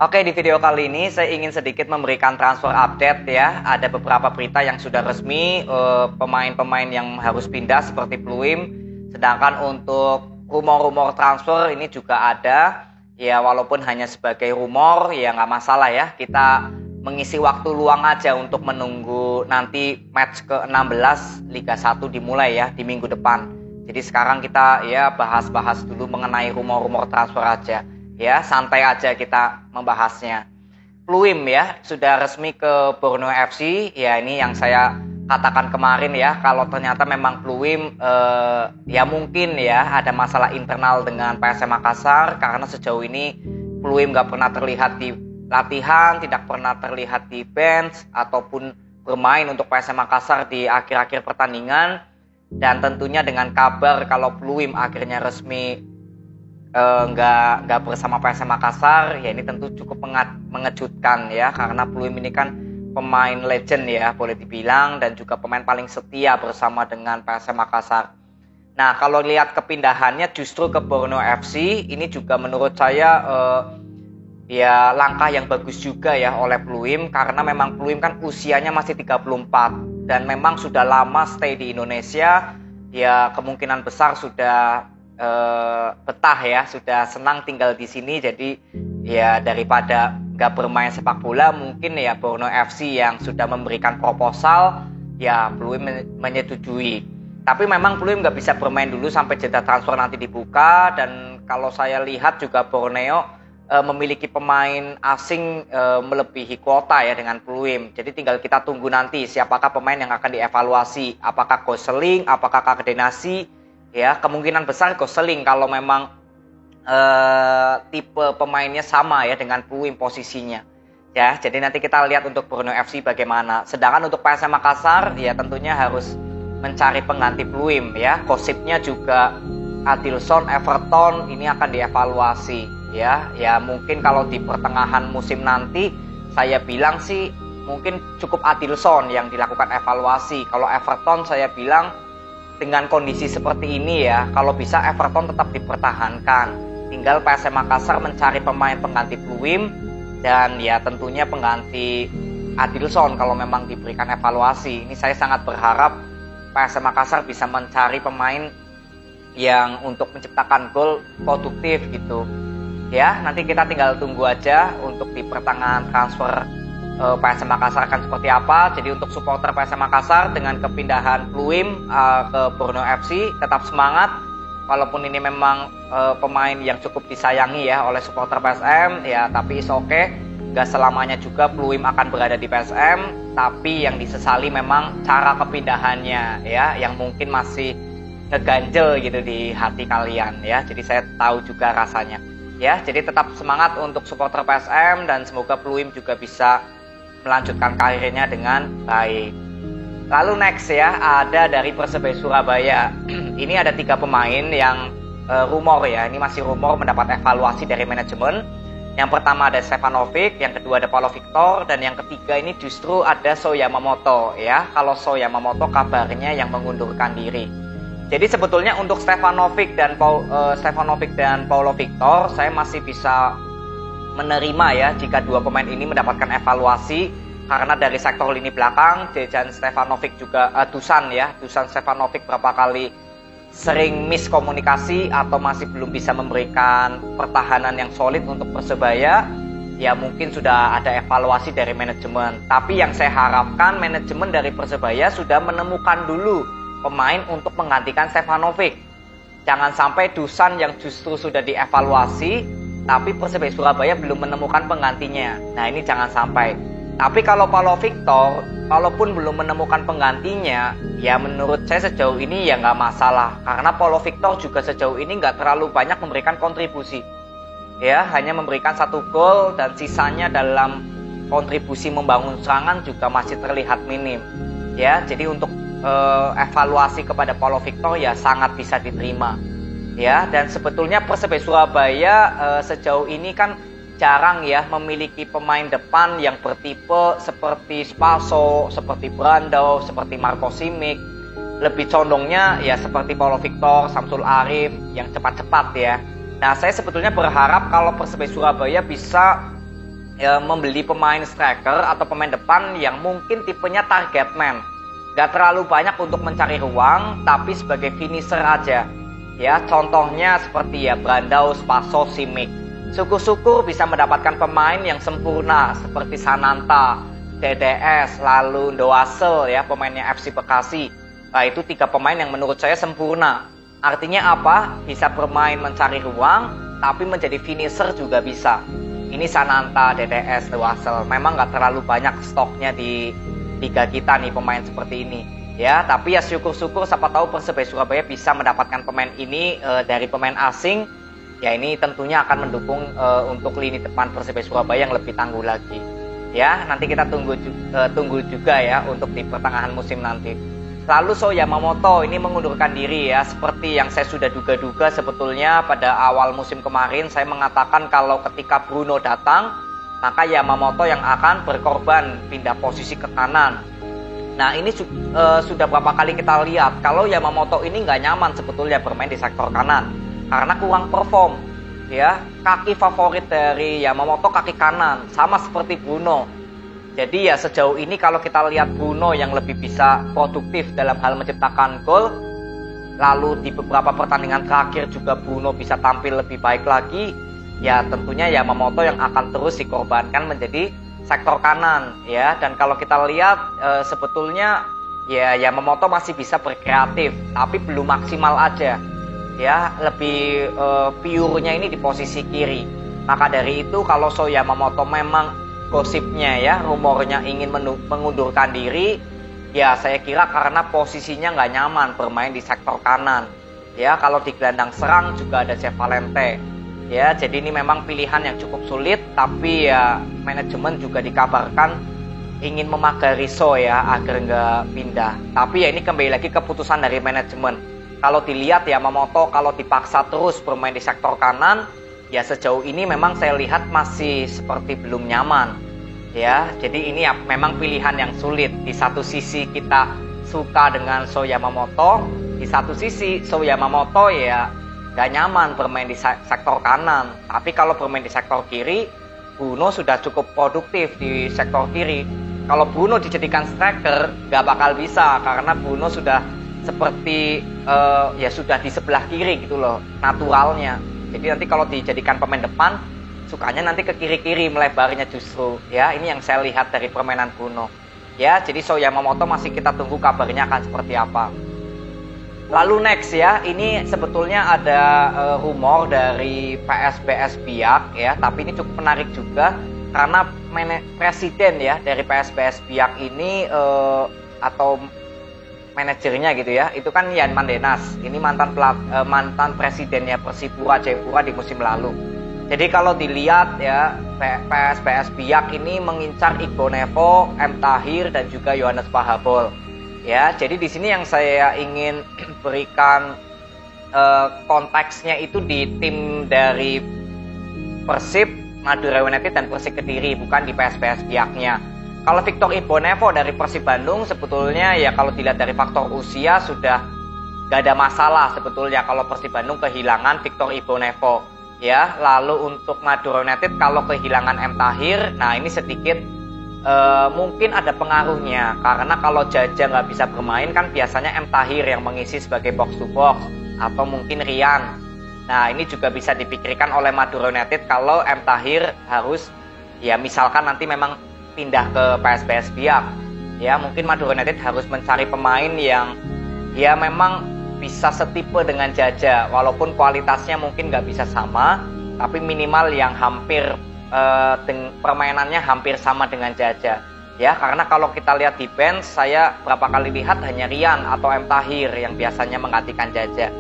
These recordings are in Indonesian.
Oke, di video kali ini saya ingin sedikit memberikan transfer update ya. Ada beberapa berita yang sudah resmi, pemain-pemain yang harus pindah seperti Pluim. Sedangkan untuk rumor-rumor transfer ini juga ada. Ya walaupun hanya sebagai rumor, ya nggak masalah ya. Kita mengisi waktu luang aja untuk menunggu nanti match ke-16 Liga 1 dimulai ya di minggu depan. Jadi sekarang kita ya bahas-bahas dulu mengenai rumor-rumor transfer aja. Ya, santai aja kita membahasnya. Pluim ya, sudah resmi ke Borneo FC. Ya, ini yang saya katakan kemarin ya, kalau ternyata memang Pluim ya mungkin ya ada masalah internal dengan PSM Makassar karena sejauh ini Pluim gak pernah terlihat di latihan, tidak pernah terlihat di bench ataupun bermain untuk PSM Makassar di akhir-akhir pertandingan. Dan tentunya dengan kabar kalau Pluim akhirnya resmi nggak bersama PSM Makassar, ya ini tentu cukup mengejutkan ya, karena Pluim ini kan pemain legend ya boleh dibilang, dan juga pemain paling setia bersama dengan PSM Makassar. Nah kalau lihat kepindahannya justru ke Borneo FC, ini juga menurut saya ya langkah yang bagus juga ya oleh Pluim, karena memang Pluim kan usianya masih 34 dan memang sudah lama stay di Indonesia, ya kemungkinan besar sudah betah ya, sudah senang tinggal di sini. Jadi ya daripada nggak bermain sepak bola, mungkin ya Borneo FC yang sudah memberikan proposal ya Pluim menyetujui. Tapi memang Pluim nggak bisa bermain dulu sampai jeda transfer nanti dibuka. Dan kalau saya lihat juga Borneo memiliki pemain asing melebihi kuota ya dengan Pluim. Jadi tinggal kita tunggu nanti siapakah pemain yang akan dievaluasi, apakah Gosling, apakah Kadenasi. Ya, kemungkinan besar Gosling kalau memang tipe pemainnya sama ya dengan Pluim posisinya. Ya, jadi nanti kita lihat untuk Borneo FC bagaimana. Sedangkan untuk PSM Makassar ya tentunya harus mencari pengganti Pluim ya. Gosipnya juga Adilson Everton ini akan dievaluasi ya. Ya mungkin kalau di pertengahan musim nanti saya bilang sih mungkin cukup Adilson yang dilakukan evaluasi. Kalau Everton saya bilang dengan kondisi seperti ini ya, kalau bisa Everton tetap dipertahankan. Tinggal PSM Makassar mencari pemain pengganti Pluim dan ya tentunya pengganti Adilson kalau memang diberikan evaluasi. Ini saya sangat berharap PSM Makassar bisa mencari pemain yang untuk menciptakan gol produktif gitu. Ya, nanti kita tinggal tunggu aja untuk di pertengahan transfer PSM Makassar akan seperti apa. Jadi untuk supporter PSM Makassar dengan kepindahan Pluim ke Borneo FC tetap semangat. Walaupun ini memang pemain yang cukup disayangi ya oleh supporter PSM ya, tapi is okay. Gak selamanya juga Pluim akan berada di PSM. Tapi yang disesali memang cara kepindahannya ya, yang mungkin masih ngeganjel gitu di hati kalian ya. Jadi saya tahu juga rasanya ya. Jadi tetap semangat untuk supporter PSM dan semoga Pluim juga bisa melanjutkan karirnya dengan baik. Lalu next ya, ada dari Persebaya Surabaya. Ini ada 3 pemain yang rumor ya, ini masih rumor mendapat evaluasi dari manajemen. Yang pertama ada Stefanovic, yang kedua ada Paulo Victor, dan yang ketiga ini justru ada So Yamamoto ya. Kalau So Yamamoto kabarnya yang mengundurkan diri. Jadi sebetulnya untuk Stefanovic dan Paulo Victor saya masih bisa menerima ya jika 2 pemain ini mendapatkan evaluasi, karena dari sektor lini belakang Dejan Stefanovic juga Dusan Stefanovic berapa kali sering miskomunikasi atau masih belum bisa memberikan pertahanan yang solid untuk Persebaya. Ya mungkin sudah ada evaluasi dari manajemen, tapi yang saya harapkan manajemen dari Persebaya sudah menemukan dulu pemain untuk menggantikan Stefanovic. Jangan sampai Dusan yang justru sudah dievaluasi tapi Persebaya Surabaya belum menemukan penggantinya. Nah ini jangan sampai. Tapi kalau Paulo Victor, kalaupun belum menemukan penggantinya, ya menurut saya sejauh ini ya nggak masalah. Karena Paulo Victor juga sejauh ini nggak terlalu banyak memberikan kontribusi. Ya hanya memberikan 1 gol dan sisanya dalam kontribusi membangun serangan juga masih terlihat minim. Ya jadi untuk evaluasi kepada Paulo Victor ya sangat bisa diterima. Ya, dan sebetulnya Persebaya Surabaya sejauh ini kan jarang ya memiliki pemain depan yang bertipe seperti Spaso, seperti Brando, seperti Marco Simic. Lebih condongnya ya seperti Paulo Victor, Samsul Arif yang cepat-cepat ya. Nah, saya sebetulnya berharap kalau Persebaya Surabaya bisa membeli pemain striker atau pemain depan yang mungkin tipenya target man. Gak terlalu banyak untuk mencari ruang, tapi sebagai finisher aja. Ya, contohnya seperti ya Brandaus, Paso, Simic. Syukur-syukur bisa mendapatkan pemain yang sempurna seperti Sananta, DDS, lalu Ndoasel ya, pemainnya FC Bekasi. Nah, itu 3 pemain yang menurut saya sempurna. Artinya apa? Bisa bermain mencari ruang, tapi menjadi finisher juga bisa. Ini Sananta, DDS, Ndoasel. Memang nggak terlalu banyak stoknya di liga kita nih pemain seperti ini. Ya, tapi ya syukur-syukur siapa tahu Persebaya Surabaya bisa mendapatkan pemain ini dari pemain asing. Ya, ini tentunya akan mendukung untuk lini depan Persebaya Surabaya yang lebih tangguh lagi. Ya, nanti kita tunggu juga ya untuk di pertengahan musim nanti. Lalu So Yamamoto ini mengundurkan diri ya, seperti yang saya sudah duga-duga sebetulnya pada awal musim kemarin saya mengatakan kalau ketika Bruno datang, maka Yamamoto yang akan berkorban pindah posisi ke kanan. Nah, ini sudah berapa kali kita lihat kalau Yamamoto ini nggak nyaman sebetulnya bermain di sektor kanan karena kurang perform. Ya, kaki favorit dari Yamamoto kaki kanan, sama seperti Bruno. Jadi ya sejauh ini kalau kita lihat Bruno yang lebih bisa produktif dalam hal menciptakan gol, lalu di beberapa pertandingan terakhir juga Bruno bisa tampil lebih baik lagi, ya tentunya Yamamoto yang akan terus dikorbankan menjadi sektor kanan ya. Dan kalau kita lihat sebetulnya ya Yamamoto masih bisa berkreatif, tapi belum maksimal aja. Ya, lebih pure-nya ini di posisi kiri. Maka dari itu kalau So Yamamoto memang gosipnya ya, rumornya ingin mengundurkan diri, ya saya kira karena posisinya nggak nyaman bermain di sektor kanan. Ya, kalau di gelandang serang juga ada Chef Valente. Ya, jadi ini memang pilihan yang cukup sulit, tapi ya manajemen juga dikabarkan ingin memagari So ya agar nggak pindah. Tapi ya ini kembali lagi keputusan dari manajemen. Kalau dilihat ya Yamamoto kalau dipaksa terus bermain di sektor kanan, ya sejauh ini memang saya lihat masih seperti belum nyaman. Ya, jadi ini ya memang pilihan yang sulit. Di satu sisi kita suka dengan So Yamamoto, di satu sisi So Yamamoto ya gak nyaman bermain di sektor kanan. Tapi kalau bermain di sektor kiri, Bruno sudah cukup produktif di sektor kiri. Kalau Bruno dijadikan striker, gak bakal bisa karena Bruno sudah seperti ya sudah di sebelah kiri gitu loh, naturalnya. Jadi nanti kalau dijadikan pemain depan, sukanya nanti ke kiri-kiri melebarnya justru. Ya, ini yang saya lihat dari permainan Bruno. Ya, jadi So Yamamoto masih kita tunggu kabarnya akan seperti apa. Lalu next ya, ini sebetulnya ada rumor dari PSBS Biak ya, tapi ini cukup menarik juga karena presiden ya dari PSBS Biak ini atau manajernya gitu ya, itu kan Yan Mandenas. Ini mantan presidennya Persipura Jayapura di musim lalu. Jadi kalau dilihat ya, PSBS Biak ini mengincar Igbo Nevo, M Tahir dan juga Yohanes Pahabol. Ya, jadi di sini yang saya ingin berikan konteksnya itu di tim dari Persib, Madura United dan Persik Kediri, bukan di PSBS Biaknya. Kalau Victor Ibonevo dari Persib Bandung sebetulnya ya kalau dilihat dari faktor usia sudah gak ada masalah sebetulnya kalau Persib Bandung kehilangan Victor Ibonevo ya. Lalu untuk Madura United kalau kehilangan M Tahir, nah ini sedikit mungkin ada pengaruhnya karena kalau Jaja nggak bisa bermain kan biasanya M Tahir yang mengisi sebagai box to box atau mungkin Rian. Nah ini juga bisa dipikirkan oleh Madura United kalau M Tahir harus ya misalkan nanti memang pindah ke PSBS Biak ya, mungkin Madura United harus mencari pemain yang ya memang bisa setipe dengan Jaja walaupun kualitasnya mungkin nggak bisa sama, tapi minimal yang hampir permainannya hampir sama dengan Jaja ya. Karena kalau kita lihat di bench, saya berapa kali lihat hanya Rian atau M Tahir yang biasanya menggantikan Jaja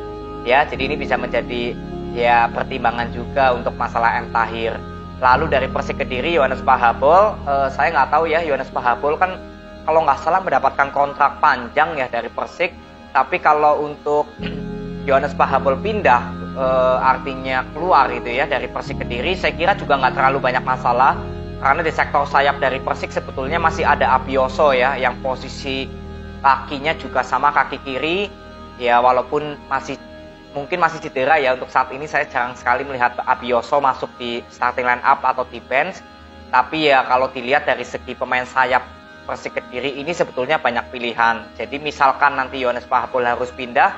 ya, jadi ini bisa menjadi ya pertimbangan juga untuk masalah M Tahir. Lalu dari Persik Kediri Yohanes Pahabol, saya nggak tahu ya, Yohanes Pahabol kan kalau nggak salah mendapatkan kontrak panjang ya dari Persik. Tapi kalau untuk Yohanes Pahabol pindah, artinya keluar gitu ya dari Persik Kediri, saya kira juga nggak terlalu banyak masalah. Karena di sektor sayap dari Persik sebetulnya masih ada Abioso ya, yang posisi kakinya juga sama kaki kiri. Ya walaupun mungkin masih cedera ya, untuk saat ini saya jarang sekali melihat Abioso masuk di starting line up atau di bench. Tapi ya kalau dilihat dari segi pemain sayap Persik Kediri ini sebetulnya banyak pilihan. Jadi misalkan nanti Yohanes Fahbol harus pindah,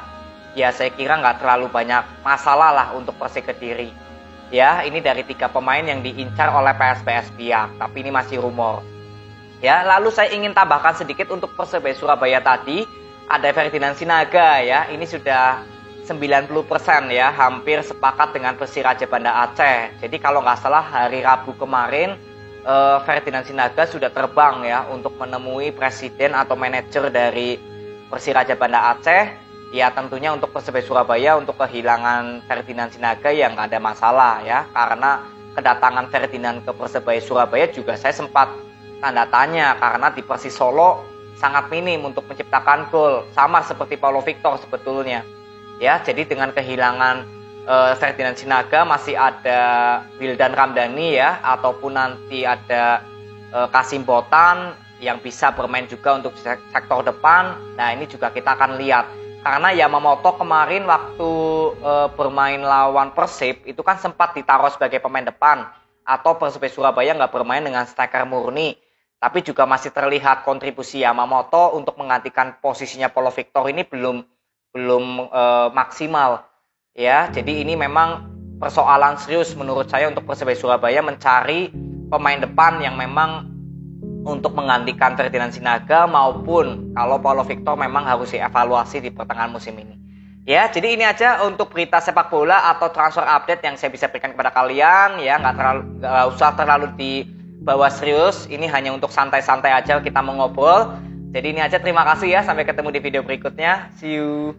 ya saya kira nggak terlalu banyak masalah lah untuk Persik Kediri. Ya, ini dari 3 pemain yang diincar oleh PSPS Biak, tapi ini masih rumor. Ya, lalu saya ingin tambahkan sedikit untuk Persebaya Surabaya tadi, ada Ferdinand Sinaga ya, ini sudah 90% ya, hampir sepakat dengan Persiraja Banda Aceh. Jadi kalau nggak salah hari Rabu kemarin, Ferdinand Sinaga sudah terbang ya untuk menemui presiden atau manajer dari Persiraja Banda Aceh. Ya tentunya untuk Persebaya Surabaya untuk kehilangan Ferdinand Sinaga yang nggak ada masalah ya, karena kedatangan Ferdinand ke Persebaya Surabaya juga saya sempat tanda tanya karena di Persis Solo sangat minim untuk menciptakan gol, sama seperti Paulo Victor sebetulnya. Ya, jadi dengan kehilangan Ferdinand Sinaga masih ada Wildan Ramdhani ya, ataupun nanti ada Kasim Botan yang bisa bermain juga untuk sektor depan. Nah, ini juga kita akan lihat. Karena Yamamoto kemarin waktu bermain lawan Persib itu kan sempat ditaruh sebagai pemain depan, atau Persebaya Surabaya nggak bermain dengan striker murni. Tapi juga masih terlihat kontribusi Yamamoto untuk menggantikan posisinya Paulo Victor ini belum maksimal. Ya, jadi ini memang persoalan serius menurut saya untuk Persebaya Surabaya mencari pemain depan yang memang untuk menggantikan Ferdinand Sinaga, maupun kalau Paulo Victor memang harus dievaluasi di pertengahan musim ini. Ya, jadi ini aja untuk berita sepak bola atau transfer update yang saya bisa berikan kepada kalian ya, nggak usah terlalu dibawa serius, ini hanya untuk santai-santai aja kita mengobrol. Jadi ini aja, terima kasih ya, sampai ketemu di video berikutnya, see you.